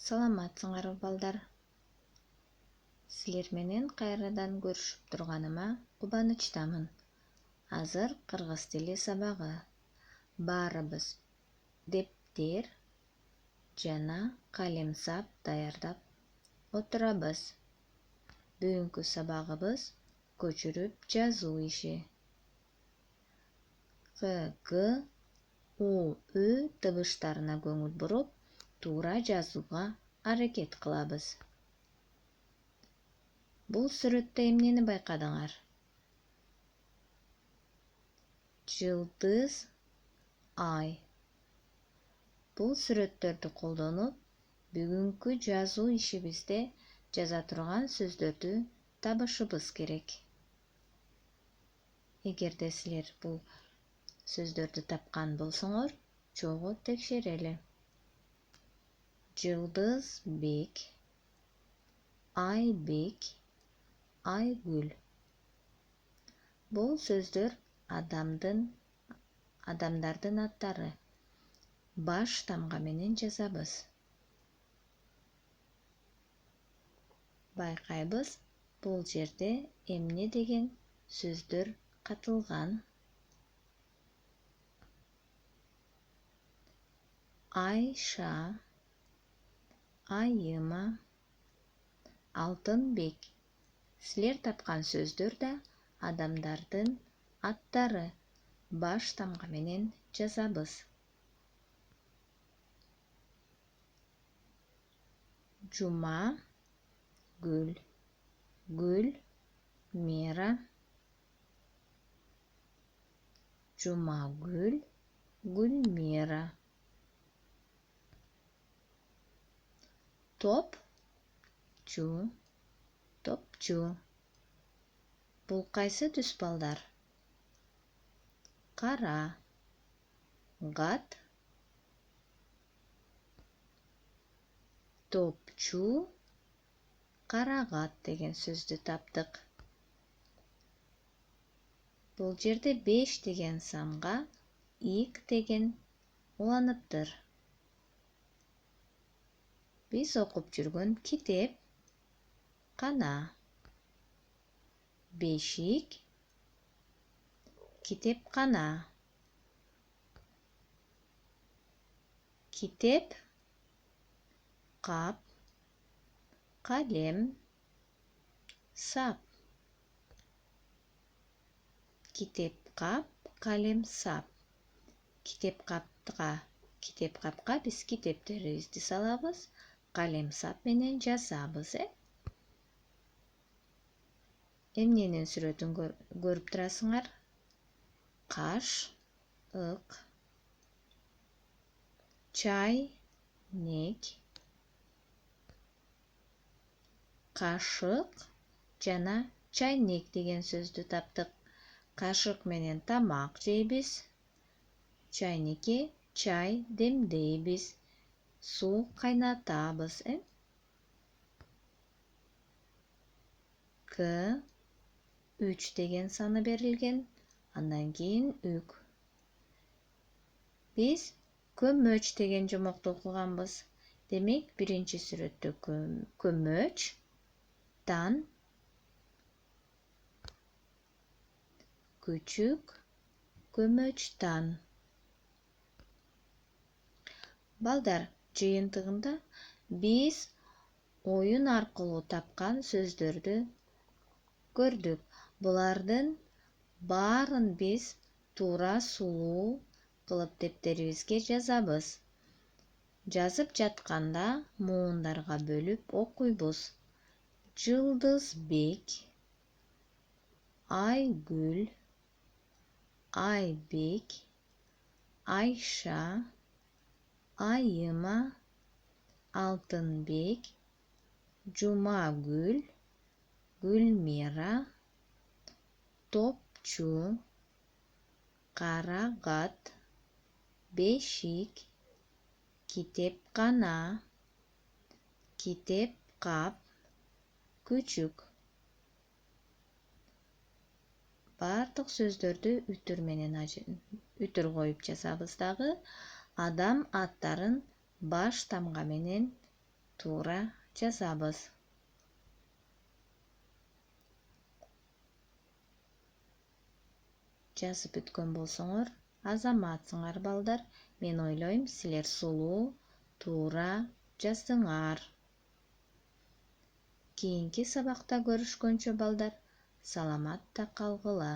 Саламатсыңарбы балдар. Силер менен кайрадан көрүшүп турганыма кубанычтамын. Азыр кыргыз тили сабагы. Баарыбыз дептер жана калемсап даярдап отурабыз. Бүгүнкү сабагыбыз көчүрүп жазуу иши. К, Г, У, Ү табыштарына көңүл буруп, туура жазууга аракет кылабыз. Бул сүрөттө эмнени байкадыңар? Жылдыз, ай. Бул сүрөттөрдү колдонуп, бүгүнкү жазуу ишибизде жаза турган сөздөрдү табышыбыз керек. Эгерде силер бул сөздөрдү тапкан болсоңор, чогуу текшерели. Жылдыз бек, ай бек, айгүл. Бул сөздөр адамдардын аттары. Баш тамга менен жазабыз. Байкайбыз, бул жерде эмне деген сөздөр катылган. Айша, айыма, алтынбек. Силер тапкан сөздөр да адамдардын аттары. Баш тамга менен жазабыз. Жума, гүл, гүл, мера. Жумагүл, Гүлмира. Топчу, топчу. Бул кайсы түс балдар? Кара, гат. Топчу, карагат деген сөздү таптык. Бул жерде 5 деген санга ик деген уланыптыр. Биз окуп жүргөн китеп кана. Бешик, китепкана. Китеп, кап, калем, сап. Китеп, кап, калем, сап. Китеп капка биз китептерибизди салабыз, калем сап менен жазабыз, Эмненин сүрөтүн көрүп турасыңар? Каш, ык, чайнек, кашык жана чайнек деген сөздү таптык. Кашык менен тамак жейбиз, чайнекке чай демдейбиз, суу кайнатабыз, К 3 деген саны берилген, андан кийин үк. Биз көмөч деген жомокту окуганбыз. Демек, биринчи сүрөттө көмөч, тан, күчүк, көмөчтан. Балдар, жыйынтыгында биз оюн аркылуу тапкан сөздөрдү көрдүк. Булардын баарын биз туура сулуу кылып дептерибизге жазабыз. Жазып жатканда муундарга бөлүп окуйбуз. Жылдызбек, айгүл, айбек, айша, айыма, алтынбек, жумагүл, Гүлмира, топчу, карагат, бешик, китепкана, китеп-кап, күчүк. Бардык сөздөрдү үтүр коюп жазабыз дагы. Адам аттарын баш тамга менен туура жазабыз. Жазып бүткөн болсоңор, азаматсыңар балдар. Мен ойлойм, силер сулуу, туура жаздыңар. Кийинки сабакта көрүшкөнчө балдар, саламатта калгыла.